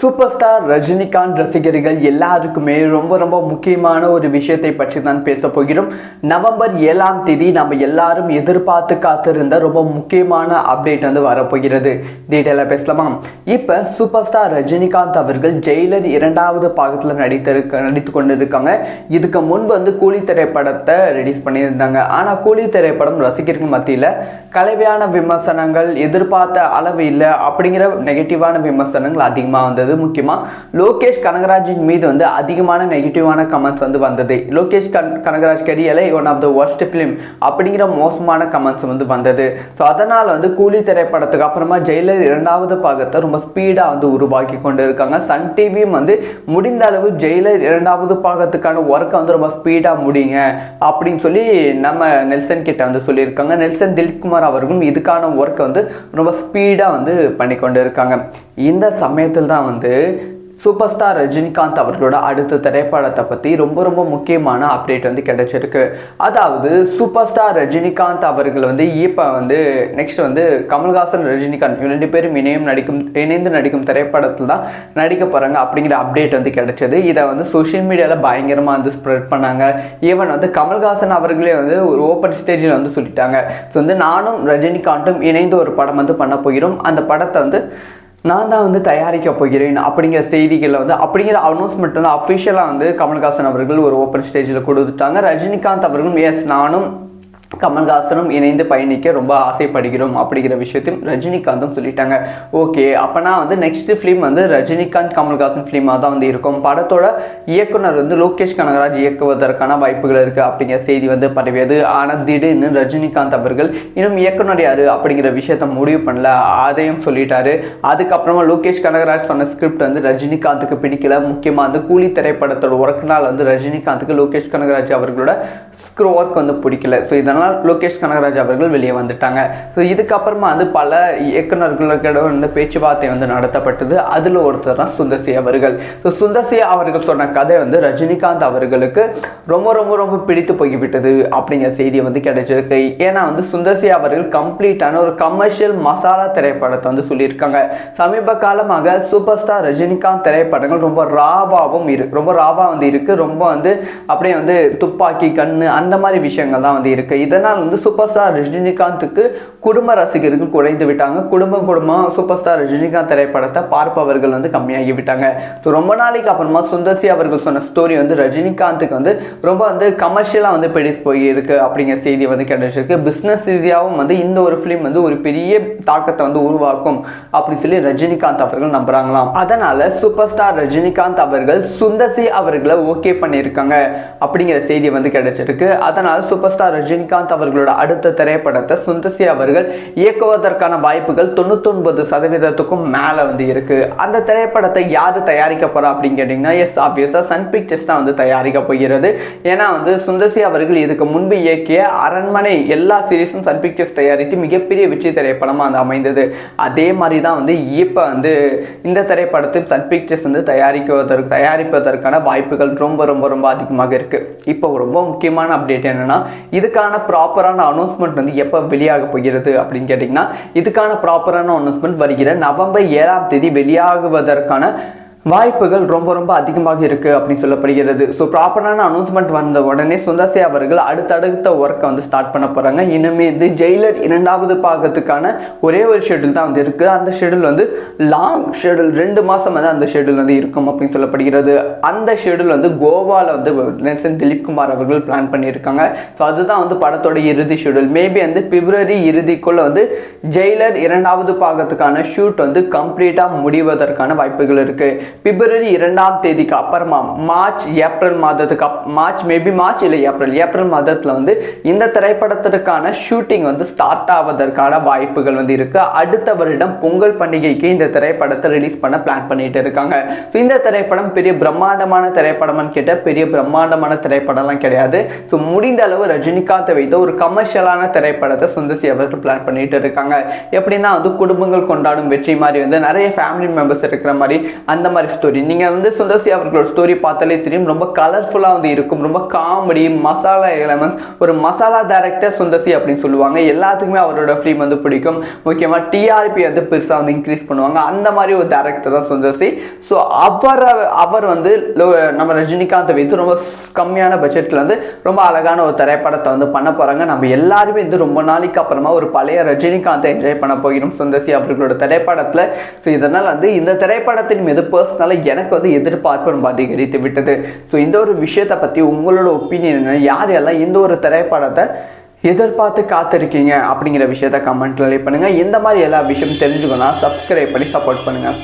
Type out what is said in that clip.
Super star Rajinikanth ரசிகர்கள் எல்லாருக்குமே ரொம்ப ரொம்ப முக்கியமான ஒரு விஷயத்தை பற்றி தான் பேச போகிறோம். நவம்பர் 7ஆம் தேதி நம்ம எல்லாரும் எதிர்பார்த்து காத்திருந்த ரொம்ப முக்கியமான அப்டேட் வந்து வரப்போகிறது. டீட்டெயிலாக பேசலாமா? இப்போ சூப்பர் ஸ்டார் ரஜினிகாந்த் அவர்கள் ஜெயிலர் 2வது பாகத்தில் நடித்து கொண்டு இருக்காங்க. இதுக்கு முன்பு வந்து கூலி திரைப்படத்தை ரிலீஸ் பண்ணியிருந்தாங்க. ஆனால் கூலி திரைப்படம் ரசிகர்கள் மத்தியில் கலவையான விமர்சனங்கள், எதிர்பார்த்த அளவு இல்லை அப்படிங்கிற நெகட்டிவான விமர்சனங்கள் அதிகமாக வந்தது. முக்கியமாக லோகேஷ் கனகராஜின் மீது வந்து அதிகமான நெகட்டிவான கமெண்ட்ஸ் வந்து வந்தது. லோகேஷ் கனகராஜ் கெரியலை one of the worst film அப்படிங்கிற மோசமான கமெண்ட்ஸ் வந்து வந்தது. ஸோ அதனால் வந்து கூலி திரைப்படத்துக்கு அப்புறமா ஜெயிலர் 2வது பாகத்தை ரொம்ப ஸ்பீடாக வந்து உருவாக்கி கொண்டு இருக்காங்க. சன் டிவியும் வந்து முடிந்த அளவு ஜெயிலர் 2வது பாகத்துக்கான ஒர்க்கை வந்து ரொம்ப ஸ்பீடாக முடியுங்க அப்படின்னு சொல்லி நம்ம நெல்சன் கிட்ட வந்து சொல்லியிருக்காங்க. நெல்சன் திலீப்குமார் அவர்களும் இதுக்கான ஒர்க்கை வந்து ரொம்ப ஸ்பீடாக வந்து பண்ணி கொண்டு இருக்காங்க. இந்த சமயத்தில் தான் வந்து சூப்பர் ஸ்டார் ரஜினிகாந்த் அவர்களோட அடுத்த திரைப்படத்தை பற்றி ரொம்ப ரொம்ப முக்கியமான அப்டேட் வந்து கிடைச்சிருக்கு. அதாவது சூப்பர் ஸ்டார் ரஜினிகாந்த் அவர்கள் வந்து இப்போ வந்து நெக்ஸ்ட் வந்து கமல்ஹாசன் ரஜினிகாந்த் 2 பேரும் இணைந்து நடிக்கும் திரைப்படத்தில் தான் நடிக்க போகிறாங்க அப்படிங்கிற அப்டேட் வந்து கிடைச்சது. இதை வந்து சோஷியல் மீடியாவில் பயங்கரமாக வந்து ஸ்ப்ரெட் பண்ணாங்க. ஈவன் வந்து கமல்ஹாசன் அவர்களே வந்து ஒரு ஓப்பன் ஸ்டேஜில் வந்து சொல்லிட்டாங்க, ஸோ வந்து நானும் ரஜினிகாந்தும் இணைந்து ஒரு படம் வந்து பண்ண போகிறோம், அந்த படத்தை வந்து நான் தான் வந்து தயாரிக்க போகிறேன் அப்படிங்கிற செய்திகளில் வந்து அப்படிங்கிற அனௌன்ஸ்மெண்ட் வந்து அஃபிஷியலாக வந்து கமல்ஹாசன் அவர்கள் ஒரு ஓப்பன் ஸ்டேஜில் கொடுத்துட்டாங்க. ரஜினிகாந்த் அவர்களும் எஸ் நானும் கமல்ஹாசனும் இணைந்து பயணிக்க ரொம்ப ஆசைப்படுகிறோம் அப்படிங்கிற விஷயத்தையும் ரஜினிகாந்தும் சொல்லிட்டாங்க. ஓகே, அப்போனா வந்து நெக்ஸ்ட் ஃபிலிம் வந்து ரஜினிகாந்த் கமல்ஹாசன் ஃபிலிமாக தான் வந்து இருக்கும். படத்தோட இயக்குனர் வந்து லோகேஷ் கனகராஜ் இயக்குவதற்கான வாய்ப்புகள் இருக்குது அப்படிங்கிற செய்தி வந்து பரவியது. ஆனால் திடீர்னு ரஜினிகாந்த் அவர்கள் இன்னும் இயக்குனர் யார் அப்படிங்கிற விஷயத்த முடிவு பண்ணல, அதையும் சொல்லிட்டாரு. அதுக்கப்புறமா லோகேஷ் கனகராஜ் சொன்ன ஸ்கிரிப்ட் வந்து ரஜினிகாந்துக்கு பிடிக்கல. முக்கியமாக வந்து கூலி திரைப்படத்தோட ஒர்க்னால் வந்து ரஜினிகாந்துக்கு லோகேஷ் கனகராஜ் அவர்களோட ஒர்க் வந்து பிடிக்கல. ஸோ இதனால் லோகேஷ் கனகராஜ் அவர்கள் வெளியே வந்துட்டாங்க. ஸோ இதுக்கப்புறமா வந்து பல இயக்குநர்களுக்கிட வந்து பேச்சுவார்த்தை வந்து நடத்தப்பட்டது. அதில் ஒருத்தர் தான் சுந்தர்சி அவர்கள். ஸோ சுந்தர்சி அவர்கள் சொன்ன கதை வந்து ரஜினிகாந்த் அவர்களுக்கு ரொம்ப ரொம்ப ரொம்ப பிடித்து போய்விட்டது அப்படிங்கிற செய்தி வந்து கிடைச்சிருக்கு. ஏன்னா வந்து சுந்தர்சி அவர்கள் கம்ப்ளீட்டான ஒரு கமர்ஷியல் மசாலா திரைப்படத்தை வந்து சொல்லியிருக்காங்க. சமீப காலமாக சூப்பர் ஸ்டார் ரஜினிகாந்த் திரைப்படங்கள் ரொம்ப ராவாகவும் ரொம்ப ராவா வந்து இருக்கு. ரொம்ப வந்து அப்படியே வந்து துப்பாக்கி கண்ணு அந்த மாதிரி விஷயங்கள் தான் வந்து இருக்கு. இதனால் வந்து சூப்பர் ஸ்டார் ரஜினிகாந்துக்கு குடும்ப ரசிகர்கள் குறைந்து விட்டாங்க. குடும்பமாக சூப்பர் ஸ்டார் ரஜினிகாந்த் திரைப்படத்தை பார்ப்பவர்கள் வந்து கம்மியாகி விட்டாங்க. ஸோ ரொம்ப நாளைக்கு அப்புறமா சுந்தர்சி அவர்கள் சொன்ன ஸ்டோரி வந்து ரஜினிகாந்துக்கு வந்து ரொம்ப வந்து கமர்ஷியலாக வந்து பிடித்து போயிருக்கு அப்படிங்கிற செய்தி வந்து கிடைச்சிருக்கு. பிஸ்னஸ் ரீதியாகவும் வந்து இந்த ஒரு ஃபிலிம் வந்து ஒரு பெரிய தாக்கத்தை வந்து உருவாக்கும் அப்படின்னு சொல்லி ரஜினிகாந்த் அவர்கள் நம்புறாங்களாம். அதனால சூப்பர் ஸ்டார் ரஜினிகாந்த் அவர்கள் சுந்தர்சி அவர்களை ஓகே பண்ணியிருக்காங்க அப்படிங்கிற செய்தி வந்து கிடைச்சிருக்கு. அதனால சூப்பர் ஸ்டார் ரஜினிகாந்த் அவர்களோட அடுத்த திரைப்படத்தை சுந்தர்சி அவர்கள் இயக்குவதற்கான வாய்ப்புகள் 99% மேலே வந்து இருக்கு. அந்த திரைப்படத்தை யார் தயாரிக்க போறா அப்படின்னு கேட்டிங்கன்னா எஸ் ஆப்வியஸாக சன் பிக்சர்ஸ் தான் வந்து தயாரிக்க போகிறது. ஏன்னா வந்து சுந்தர்சி அவர்கள் இதுக்கு முன்பு இயக்கிய அரண்மனை எல்லா சீரீஸும் சன் பிக்சர்ஸ் தயாரித்து மிகப்பெரிய வெற்றி திரைப்படமாக வந்து அமைந்தது. அதே மாதிரி தான் வந்து இப்போ வந்து இந்த திரைப்படத்தை சன் பிக்சர்ஸ் வந்து தயாரிப்பதற்கான வாய்ப்புகள் ரொம்ப ரொம்ப ரொம்ப அதிகமாக இருக்கு. இப்போ ரொம்ப முக்கியமான அப்டேட் என்னன்னா, இதுக்கான ப்ராப்பரான அனௌன்ஸ்மெண்ட் வந்து எப்போ வெளியாக போகிறது அப்படின்னு கேட்டிங்கன்னா, இதுக்கான ப்ராப்பரான அனௌன்ஸ்மெண்ட் வருகிற நவம்பர் 7ஆம் தேதி வெளியாகுவதற்கான வாய்ப்புகள் ரொம்ப ரொம்ப அதிகமாக இருக்குது அப்படின்னு சொல்லப்படுகிறது. ஸோ ப்ராப்பரான அனௌன்ஸ்மெண்ட் வந்த உடனே சுந்தர்சி அவர்கள் அடுத்தடுத்த ஒர்க்கை வந்து ஸ்டார்ட் பண்ண போகிறாங்க. இனிமே இது ஜெயிலர் 2வது பாகத்துக்கான ஒரே ஒரு ஷெடியூல் தான் வந்து இருக்குது. அந்த ஷெடியூல் வந்து லாங் ஷெடியூல், 2 மாதம் வந்து அந்த ஷெடியூல் வந்து இருக்கும் அப்படின்னு சொல்லப்படுகிறது. அந்த ஷெடியூல் வந்து கோவாவில் வந்து நெல்சன் திலீப்குமார் அவர்கள் பிளான் பண்ணியிருக்காங்க. ஸோ அதுதான் வந்து படத்தோட இறுதி ஷெடியூல். மேபி வந்து பிப்ரவரி இறுதிக்குள்ளே வந்து ஜெயிலர் 2வது பாகத்துக்கான ஷூட் வந்து கம்ப்ளீட்டாக முடிவதற்கான வாய்ப்புகள் இருக்குது. பிப்ரவரி 2ஆம் தேதிக்கு அப்புறமா மார்ச் ஏப்ரல் மாதத்தில் வந்து இந்த திரைப்படத்திற்கான ஷூட்டிங் வந்து ஸ்டார்ட் ஆவதற்கான வாய்ப்புகள் வந்து இருக்கு. அடுத்த வருடம் பொங்கல் பண்டிகைக்கு இந்த திரைப்படத்தை ரிலீஸ் பண்ண பிளான் பண்ணிட்டு இருக்காங்க. ஸோ இந்த திரைப்படம் பெரிய பிரம்மாண்டமான திரைப்படம்னு கேட்டால் பெரிய பிரம்மாண்டமான திரைப்படம்லாம் கிடையாது. ஸோ முடிந்த அளவு ரஜினிகாந்தை வைத்த ஒரு கமர்ஷியலான திரைப்படத்தை சுந்தர்சி அவர்கள் பிளான் பண்ணிட்டு இருக்காங்க. எப்படின்னா வந்து குடும்பங்கள் கொண்டாடும் வெற்றி மாதிரி வந்து நிறைய ஃபேமிலி மெம்பர்ஸ் இருக்கிற மாதிரி அந்த மாதிரி மாதிரி ஸ்டோரி. நீங்கள் வந்து சுந்தர் அவர்களோட ஸ்டோரி பார்த்தாலே தெரியும், ரொம்ப கலர்ஃபுல்லாக வந்து இருக்கும், ரொம்ப காமெடி மசாலா எலமெண்ட்ஸ். ஒரு மசாலா டைரக்டர் சுந்தர் அப்படின்னு சொல்லுவாங்க. எல்லாத்துக்குமே அவரோட ஃபிலிம் வந்து பிடிக்கும். முக்கியமாக டிஆர்பி வந்து பெருசாக வந்து இன்க்ரீஸ் பண்ணுவாங்க. அந்த மாதிரி ஒரு டேரக்டர் தான் சுந்தர் சி. ஸோ அவர் வந்து நம்ம ரஜினிகாந்தை வைத்து ரொம்ப கம்மியான பட்ஜெட்டில் வந்து ரொம்ப அழகான ஒரு திரைப்படத்தை வந்து பண்ண போகிறாங்க. நம்ம எல்லாருமே வந்து ரொம்ப நாளைக்கு அப்புறமா ஒரு பழைய ரஜினிகாந்தை என்ஜாய் பண்ண போகிறோம் சுந்தர் சி அவர்களோட திரைப்படத்தில். ஸோ இதனால் வந்து இந்த திரைப்படத்தின் மீது பர்சனலாக எனக்கு வந்து எதிர்பார்ப்பு ரொம்ப அதிகரித்து விட்டது. ஸோ இந்த ஒரு விஷயத்தை பற்றி உங்களோட ஒப்பீனியன் என்ன? யார் எல்லாம் இந்த ஒரு திரைப்படத்தை எதிர்பார்த்து காத்திருக்கீங்க அப்படிங்கிற விஷயத்த கமெண்ட்ல பண்ணுங்கள். இந்த மாதிரி எல்லா விஷயம் தெரிஞ்சுக்கணும், சப்ஸ்கிரைப் பண்ணி சப்போர்ட் பண்ணுங்கள்.